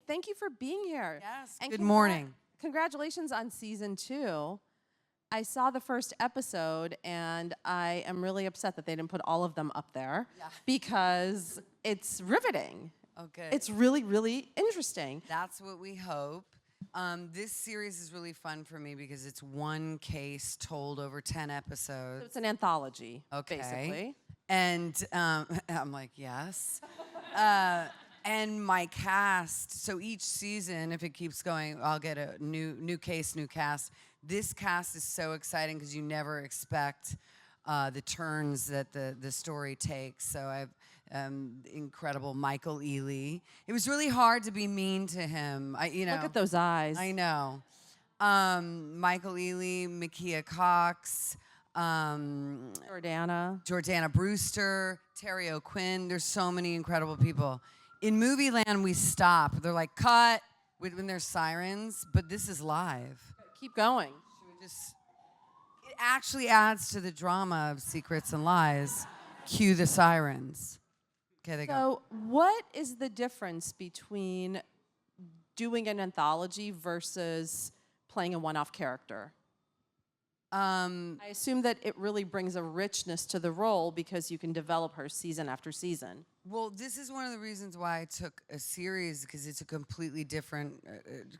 thank you for being here. Yes, and good morning. Congratulations on season 2. I saw the first episode, and I am really upset that they didn't put all of them up there because it's riveting. Okay. It's really, really interesting. That's what we hope. This series is really fun for me because it's one case told over 10 episodes. So it's an anthology, basically. And I'm like, yes. And my cast, so each season, if it keeps going, I'll get a new case, new cast. This cast is so exciting because you never expect the turns that the story takes. So I have incredible Michael Ealy. It was really hard to be mean to him. Look at those eyes. I know. Michael Ealy, Makia Cox, Jordana Brewster, Terry O'Quinn. There's so many incredible people. In movie land, we stop. They're like, cut, when there's sirens, but this is live. Keep going. It actually adds to the drama of Secrets and Lies. Cue the sirens. Okay, they go. So what is the difference between doing an anthology versus playing a one-off character? I assume that it really brings a richness to the role because you can develop her season after season. Well, this is one of the reasons why I took a series, because it's a completely different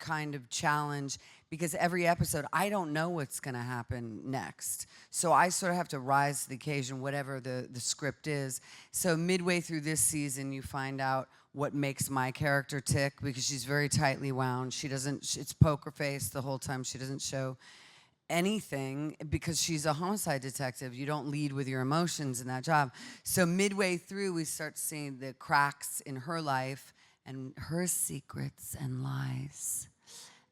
kind of challenge, because every episode, I don't know what's going to happen next. So I sort of have to rise to the occasion, whatever the script is. So midway through this season, you find out what makes my character tick, because she's very tightly wound. It's poker face the whole time. She doesn't show anything because she's a homicide detective. You don't lead with your emotions in that job. So midway through, we start seeing the cracks in her life and her secrets and lies.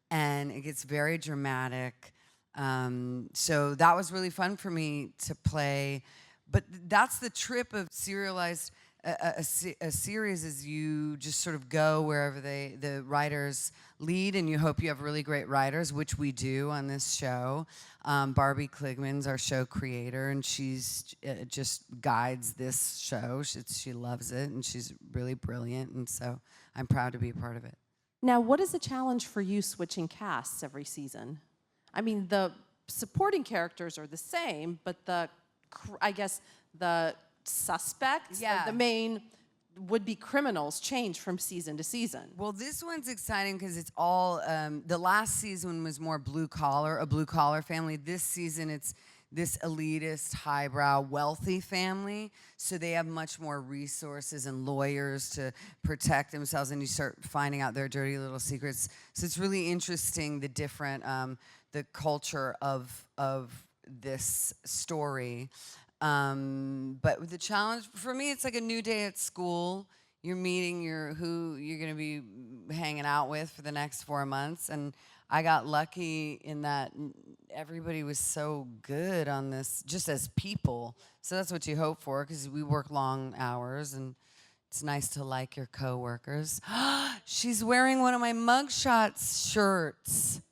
And it gets very dramatic. So that was really fun for me to play. But that's the trip of serialized a series, is you just sort of go wherever the writers lead, and you hope you have really great writers, which we do on this show. Barbie Kligman's our show creator, and she's just guides this show. She loves it, and she's really brilliant, and so I'm proud to be a part of it. Now, what is the challenge for you switching casts every season? I mean, the supporting characters are the same, but I guess the suspects, the main would-be criminals, change from season to season. Well, this one's exciting because it's all, the last season was more a blue-collar family. This season, it's this elitist, highbrow, wealthy family. So they have much more resources and lawyers to protect themselves, and you start finding out their dirty little secrets. So it's really interesting, the different, the culture of this story. But the challenge for me, it's like a new day at school. You're meeting who you're going to be hanging out with for the next 4 months. And I got lucky in that everybody was so good on this, just as people. So that's what you hope for, because we work long hours, and it's nice to like your coworkers. She's wearing one of my mugshots shirts.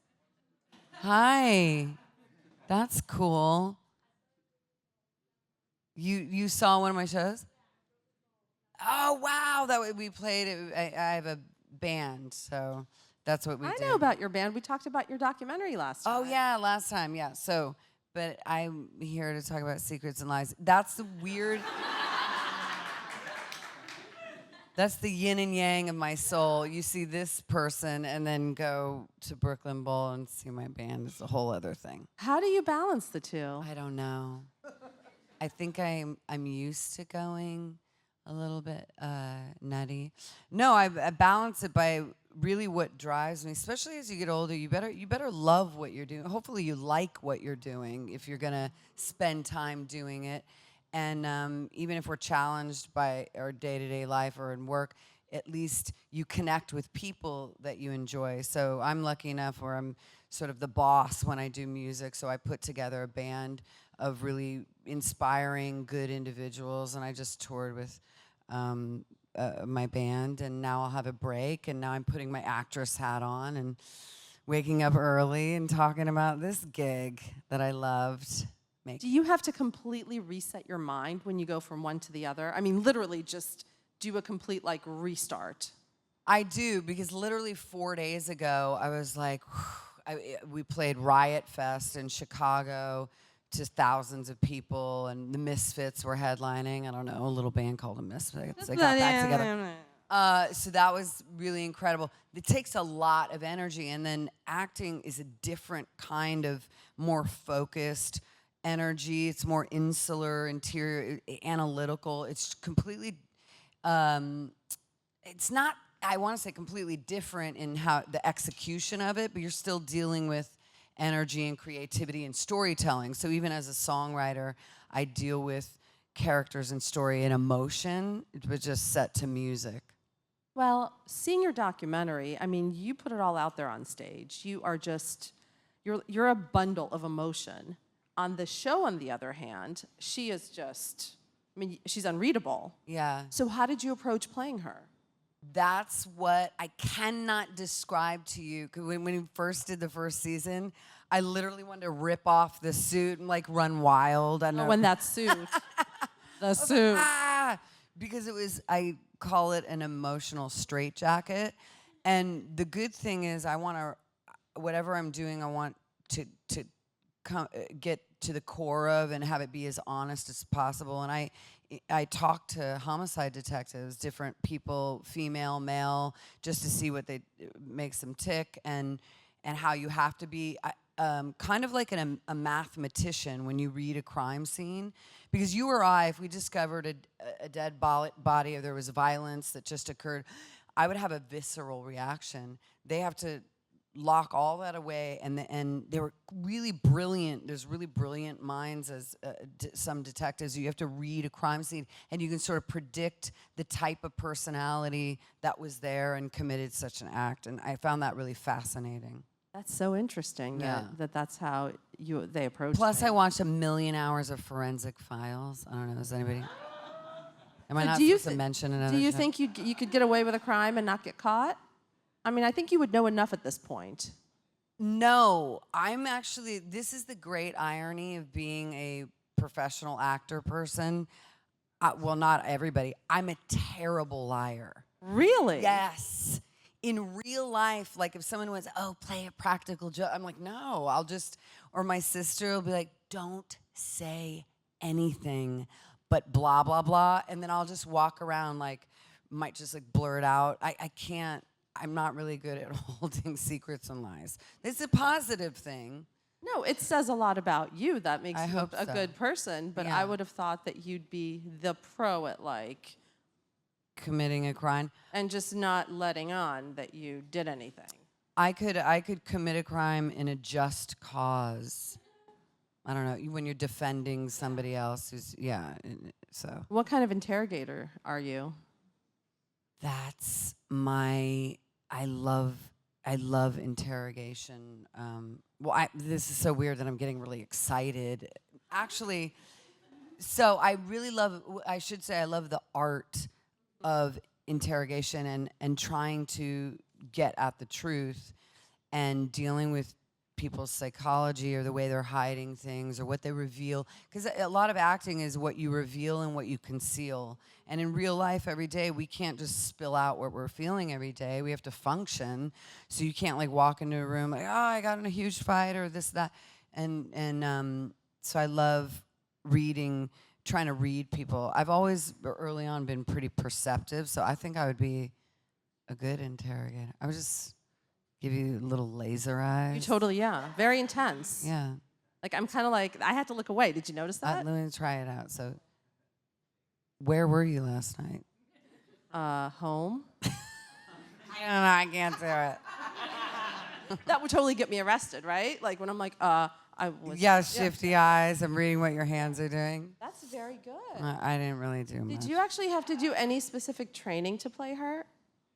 Hi. That's cool. You saw one of my shows? Oh, wow. We played it. I have a band, so that's what we did. I know about your band. We talked about your documentary last time. Oh, yeah, last time, yeah. So, but I'm here to talk about Secrets and Lies. That's the weird... That's the yin and yang of my soul. You see this person and then go to Brooklyn Bowl and see my band. It's a whole other thing. How do you balance the two? I don't know. I think I'm used to going a little bit nutty. No, I balance it by really what drives me. Especially as you get older, you better love what you're doing. Hopefully, you like what you're doing if you're gonna spend time doing it. And even if we're challenged by our day-to-day life or in work, at least you connect with people that you enjoy. So I'm lucky enough where I'm sort of the boss when I do music. So I put together a band of really inspiring, good individuals. And I just toured with my band. And now I'll have a break. And now I'm putting my actress hat on and waking up early and talking about this gig that I loved. Do you have to completely reset your mind when you go from one to the other? I mean, literally just do a complete, restart. I do, because literally 4 days ago, I was like, we played Riot Fest in Chicago to thousands of people, and the Misfits were headlining. I don't know, a little band called the Misfits. They got back together. So that was really incredible. It takes a lot of energy, and then acting is a different kind of more focused energy. It's more insular, interior, analytical. It's completely, it's not, I want to say completely different in how the execution of it, but you're still dealing with energy and creativity and storytelling. So even as a songwriter, I deal with characters and story and emotion, but just set to music. Well, seeing your documentary, I mean, you put it all out there on stage. You are just, you're a bundle of emotion. On the show, on the other hand, she is just, I mean, she's unreadable. Yeah. So how did you approach playing her? That's what I cannot describe to you. 'Cause when we first did the first season, I literally wanted to rip off the suit and like run wild. I know. Oh, and that suit. The suit. Because it was, I call it an emotional straitjacket. And the good thing is I want to, whatever I'm doing, I want to get to the core of and have it be as honest as possible. And I talk to homicide detectives, different people, female, male, just to see what makes them tick and how you have to be. Kind of like a mathematician when you read a crime scene. Because you or I, if we discovered a dead body or there was violence that just occurred, I would have a visceral reaction. They have to lock all that away, and they were really brilliant. There's really brilliant minds as some detectives. You have to read a crime scene, and you can sort of predict the type of personality that was there and committed such an act. And I found that really fascinating. That's so interesting that's how they approach Plus, it. I watched 1 million hours of Forensic Files. I don't know, is anybody... Am I not do you supposed to mention another Do you show? think you could get away with a crime and not get caught? I mean, I think you would know enough at this point. No, I'm actually, this is the great irony of being a professional actor person. Well, not everybody. I'm a terrible liar. Really? Yes. In real life, like if someone was, oh, play a practical joke, I'm like, no, I'll just, or my sister will be like, don't say anything but blah, blah, blah. And then I'll just walk around like, might just like blur it out. I can't, I'm not really good at holding secrets and lies. It's a positive thing. No, it says a lot about you. That makes I you hope a so. good person. But Yeah. I would have thought that you'd be the pro at like Committing a crime. and just not letting on that you did anything. I could commit a crime in a just cause. I don't know, when you're defending somebody else who's, so. What kind of interrogator are you? That's my, I love interrogation. This is so weird that I'm getting really excited. Actually, so I really love, I should say I love the art of interrogation and trying to get at the truth and dealing with people's psychology or the way they're hiding things or what they reveal. Because a lot of acting is what you reveal and what you conceal. And in real life, every day, we can't just spill out what we're feeling every day. We have to function. So you can't like walk into a room like, oh, I got in a huge fight or this, that. And so I love reading, trying to read people. I've always, early on, been pretty perceptive. So I think I would be a good interrogator. I would just give you little laser eyes. You totally, very intense. Yeah. Like I'm kind of like I had to look away. Did you notice that? Let me try it out. So, where were you last night? Home. I don't know. I can't do it. That would totally get me arrested, right? Like when I'm like, I was. Yeah, shifty eyes. I'm reading what your hands are doing. That's very good. I didn't really do much. Did you actually have to do any specific training to play her?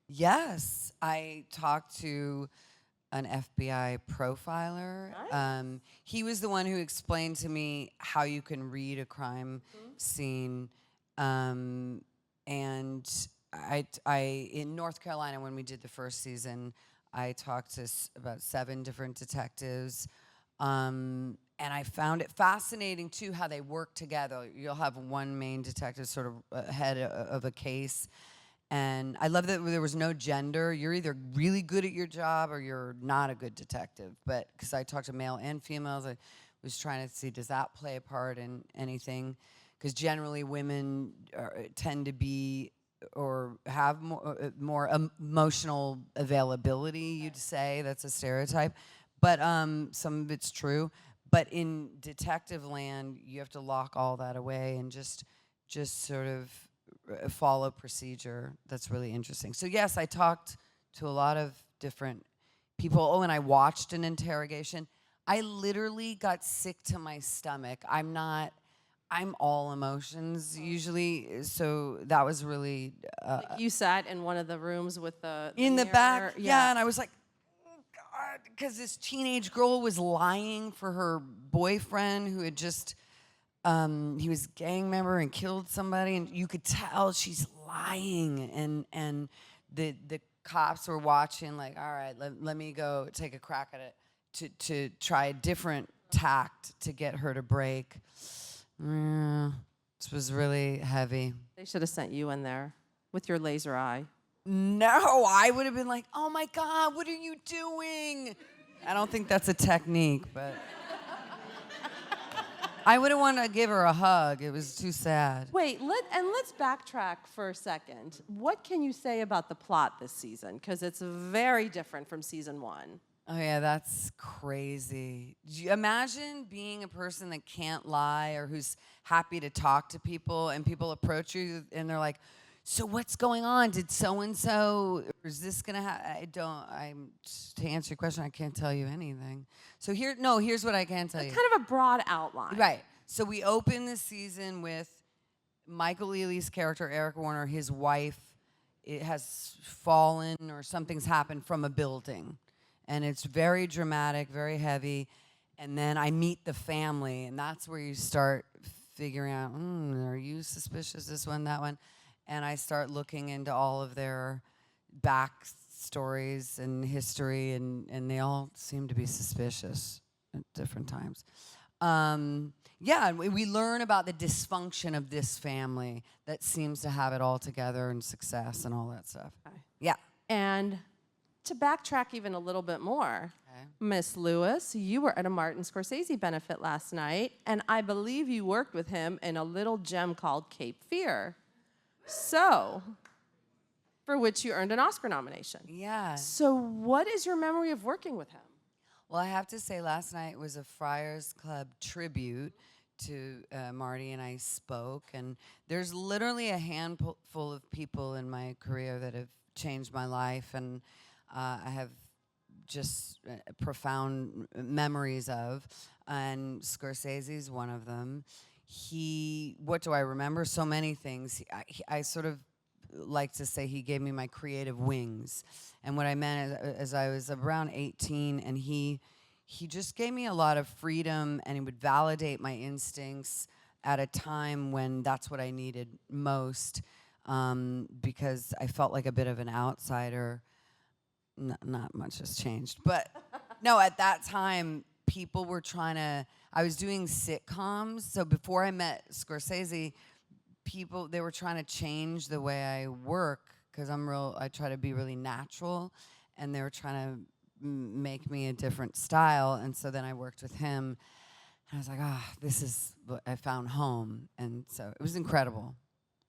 Yes, I talked to an FBI profiler. Nice. He was the one who explained to me how you can read a crime scene. And I in North Carolina, when we did the first season, I talked to about 7 different detectives. And I found it fascinating, too, how they work together. You'll have one main detective sort of head of a case. And I love that there was no gender. You're either really good at your job or you're not a good detective. But because I talked to male and females, I was trying to see, does that play a part in anything? Because generally women tend to be or have more emotional availability, you'd say. That's a stereotype. But some of it's true. But in detective land, you have to lock all that away and just sort of follow procedure. That's really interesting. So yes, I talked to a lot of different people. Oh, and I watched an interrogation. I literally got sick to my stomach. I'm all emotions usually, so that was really Like you sat in one of the rooms with the in the mirror. back. Yeah, and I was like, oh God, because this teenage girl was lying for her boyfriend who had just he was a gang member and killed somebody, and you could tell she's lying, and the cops were watching like, all right, let me go take a crack at it to try a different tact to get her to break. This was really heavy. They should have sent you in there with your laser eye. No, I would have been like, oh my God, what are you doing? I don't think that's a technique, but I wouldn't want to give her a hug. It was too sad. Wait, let's backtrack for a second. What can you say about the plot this season? Because it's very different from season 1. Oh yeah, that's crazy. Imagine being a person that can't lie or who's happy to talk to people, and people approach you and they're like, so what's going on? Did so-and-so, or is this gonna happen? To answer your question, I can't tell you anything. So here's what I can tell you. Kind of a broad outline. Right. So we open this season with Michael Ealy's character, Eric Warner, his wife, it has fallen or something's happened from a building. And it's very dramatic, very heavy. And then I meet the family, and that's where you start figuring out, are you suspicious, this one, that one? And I start looking into all of their backstories and history, and they all seem to be suspicious at different times. Yeah, and we learn about the dysfunction of this family that seems to have it all together and success and all that stuff. Okay. Yeah. And to backtrack even a little bit more, Miss Lewis, you were at a Martin Scorsese benefit last night, and I believe you worked with him in a little gem called Cape Fear. So, for which you earned an Oscar nomination. Yeah. So what is your memory of working with him? Well, I have to say last night was a Friars Club tribute to Marty, and I spoke. And there's literally a handful of people in my career that have changed my life, and I have just profound memories of. And Scorsese's one of them. What do I remember? So many things. I sort of like to say he gave me my creative wings. And what I meant is I was around 18, and he just gave me a lot of freedom, and he would validate my instincts at a time when that's what I needed most, because I felt like a bit of an outsider. Not much has changed. But no, at that time, people were I was doing sitcoms. So before I met Scorsese, they were trying to change the way I work, because I try to be really natural, and they were trying to make me a different style. And so then I worked with him, and I was like, this is what I found home. And so it was incredible.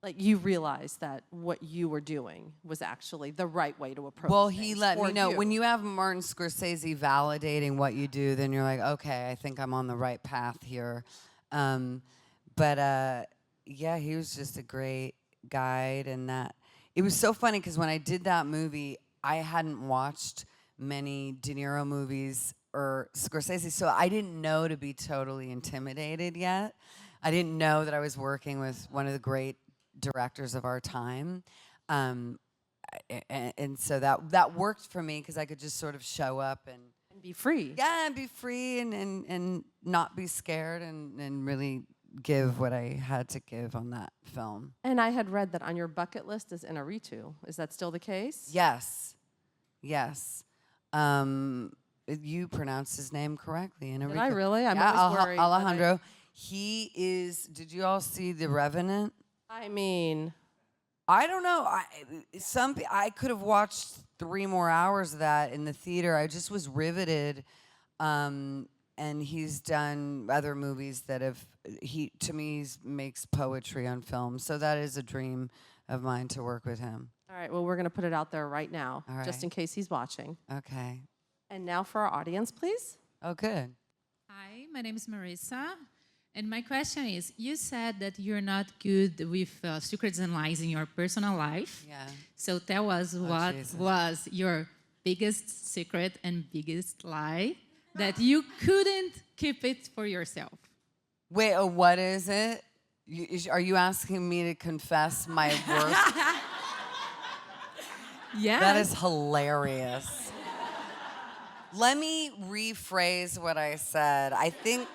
Like, you realized that what you were doing was actually the right way to approach Well, things he let me know. you. When you have Martin Scorsese validating what you do, then you're like, okay, I think I'm on the right path here. Yeah, he was just a great guide, and that it was so funny because when I did that movie, I hadn't watched many De Niro movies or Scorsese, so I didn't know to be totally intimidated yet. I didn't know that I was working with one of the great directors of our time, and so that worked for me because I could just sort of show up and be free. Yeah, and be free and not be scared and really give what I had to give on that film. And I had read that on your bucket list is Inarritu. Is that still the case? Yes. You pronounced his name correctly. Did I really? I'm always worried. Alejandro. He is. Did you all see The Revenant? I mean, I don't know. I could have watched 3 more hours of that in the theater. I just was riveted. And he's done other movies that have to me makes poetry on film. So that is a dream of mine to work with him. All right, well, we're going to put it out there right now, All just right. in case he's watching. Okay. And now for our audience, please. Oh, good. Hi, my name is Marissa. And my question is, you said that you're not good with secrets and lies in your personal life. Yeah. So tell us what Jesus. was your biggest secret and biggest lie that you couldn't keep it for yourself. Wait, what is it? Are you asking me to confess my worst? Yeah. That is hilarious. Let me rephrase what I said. I think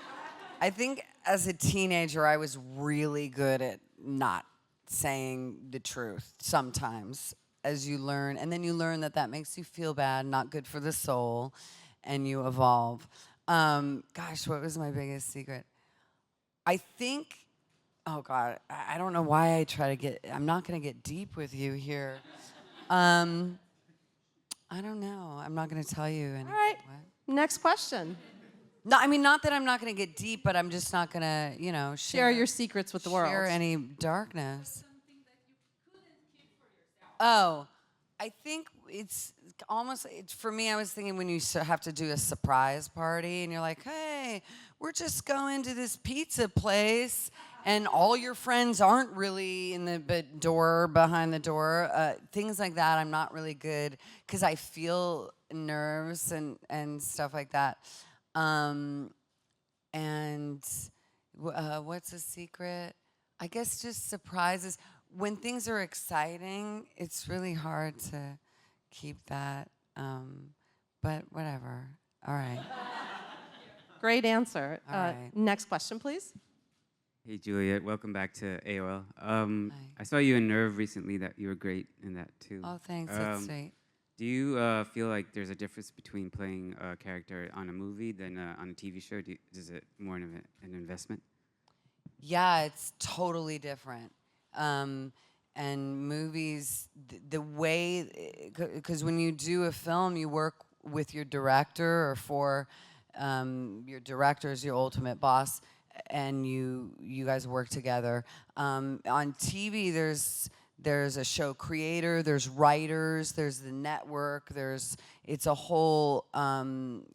as a teenager, I was really good at not saying the truth sometimes, as you learn. And then you learn that makes you feel bad, not good for the soul, and you evolve. Gosh, what was my biggest secret? I think, oh God, I don't know why I try to I'm not going to get deep with you here. I don't know. I'm not going to tell you anything. All right, next question. No, I mean, not that I'm not going to get deep, but I'm just not going to, Share your secrets with the world. share any darkness. Oh, I think it's almost, for me, I was thinking when you have to do a surprise party and you're like, hey, we're just going to this pizza place and all your friends aren't really in the door, behind the door. Things like that, I'm not really good because I feel nerves and stuff like that. What's a secret? I guess just surprises. When things are exciting, it's really hard to keep that. But whatever. All right. Great answer. All right. Next question, please. Hey, Juliette. Welcome back to AOL. Hi. I saw you in Nerve recently. That you were great in that too. Oh, thanks. That's sweet. Do you feel like there's a difference between playing a character on a movie than on a TV show? Is it more of an investment? Yeah, it's totally different. And movies, the way, because when you do a film, you work with your director or for your director is your ultimate boss, and you guys work together. On TV, there's a show creator, there's writers, there's the network, it's a whole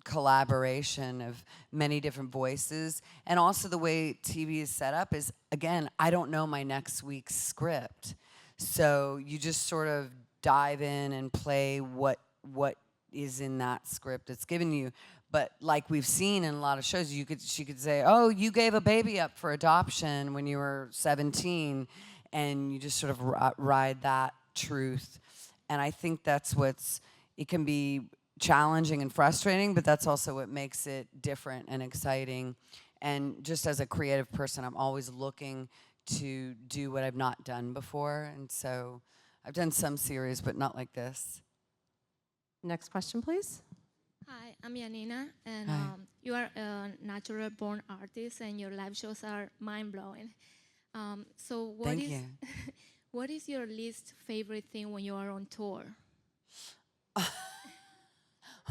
collaboration of many different voices. And also the way TV is set up is, again, I don't know my next week's script. So you just sort of dive in and play what is in that script it's given you. But like we've seen in a lot of shows, she could say, oh, you gave a baby up for adoption when you were 17, and you just sort of ride that truth. And I think that's it can be challenging and frustrating, but that's also what makes it different and exciting. And just as a creative person, I'm always looking to do what I've not done before. And so I've done some series, but not like this. Next question, please. Hi, I'm Yanina, and Hi. you are a natural-born artist, and your live shows are mind-blowing. So Thank you. what is your least favorite thing when you are on tour?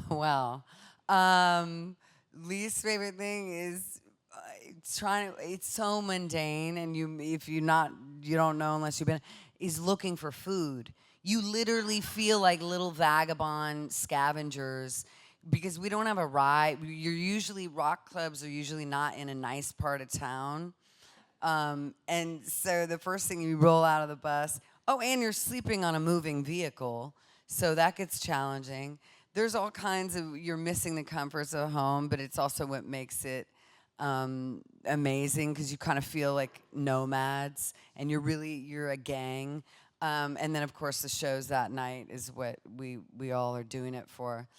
Well, least favorite thing is it's so mundane, and you don't know unless you've been, is looking for food. You literally feel like little vagabond scavengers because we don't have a ride. Rock clubs are usually not in a nice part of town. And so the first thing you roll out of the bus, and you're sleeping on a moving vehicle, so that gets challenging. There's all kinds of, you're missing the comforts of home, but it's also what makes it amazing because you kind of feel like nomads, and you're a gang. And then of course the shows that night is what we all are doing it for.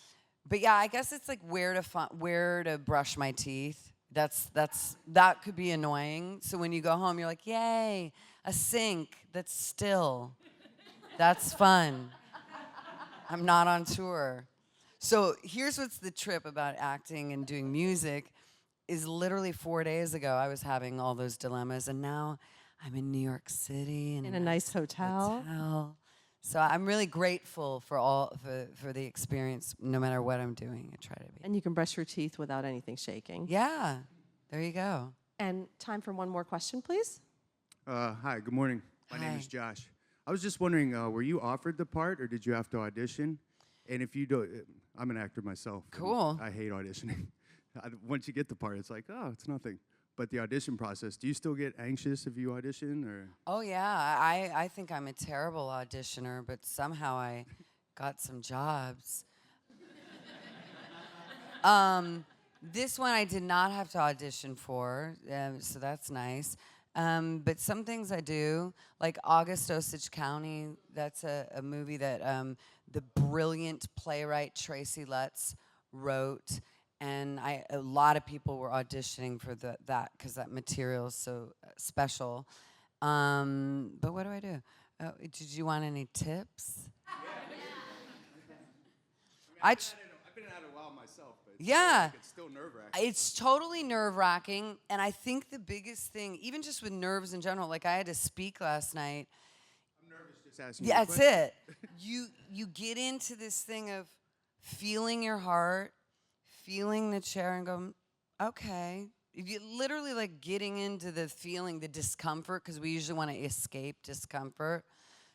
But yeah, I guess it's like where to brush my teeth. That could be annoying. So when you go home, you're like, yay, a sink that's still. That's fun. I'm not on tour. So here's what's the trip about acting and doing music is literally 4 days ago I was having all those dilemmas, and now I'm in New York City In a nice hotel. So I'm really grateful for the experience, no matter what I'm doing. I try to be. And you can brush your teeth without anything shaking. Yeah, there you go. And time for one more question, please. Hi, good morning. My name is Hi. Josh. I was just wondering, were you offered the part, or did you have to audition? And if you don't, I'm an actor myself. and Cool. I hate auditioning. Once you get the part, it's like, oh, it's nothing. But the audition process, do you still get anxious if you audition, or? Oh yeah, I think I'm a terrible auditioner, but somehow I got some jobs. This one I did not have to audition for, so that's nice. But some things I do, like August Osage County, that's a movie that the brilliant playwright Tracy Letts wrote. And a lot of people were auditioning for that because that material is so special. But what do I do? Did you want any tips? I've been at it a while myself, but it's still nerve-wracking. It's totally nerve-wracking, and I think the biggest thing, even just with nerves in general, like I had to speak last night. I'm nervous just asking you. Yeah, that's it. You get into this thing of feeling your heart, feeling the chair, and go, okay. You literally like getting into the feeling, the discomfort, because we usually want to escape discomfort.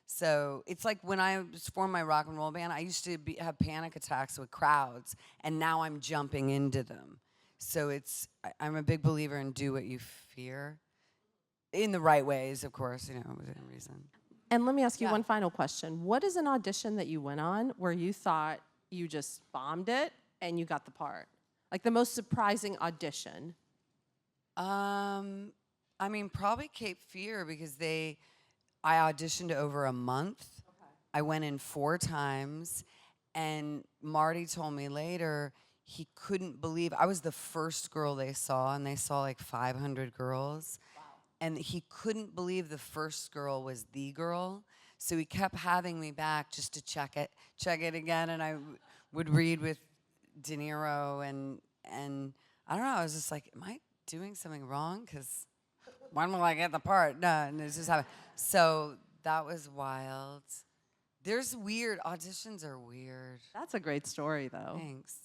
So it's like when I formed my rock and roll band, I used to have panic attacks with crowds, and now I'm jumping into them. So I'm a big believer in do what you fear, in the right ways, of course, within reason. And let me ask you one final question. What is an audition that you went on where you thought you just bombed it and you got the part? Like the most surprising audition? I mean, probably Cape Fear, because I auditioned over a month. Okay. I went in 4 times, and Marty told me later he couldn't believe I was the first girl they saw, and they saw like 500 girls. Wow. And he couldn't believe the first girl was the girl. So he kept having me back just to check it again, and I would read with De Niro, and I don't know, I was just like, am I doing something wrong? Because when will I get the part? No, and it's just happened. So that was wild. Auditions are weird. That's a great story, though. Thanks.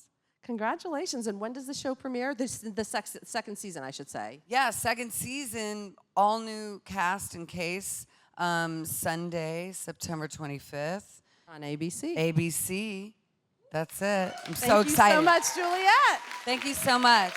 Congratulations. And when does the show premiere? The second season, I should say. Yeah, second season, all new cast and case, Sunday, September 25th. On ABC. ABC. That's it. I'm so Thank you excited. so much, Juliette. Thank you so much.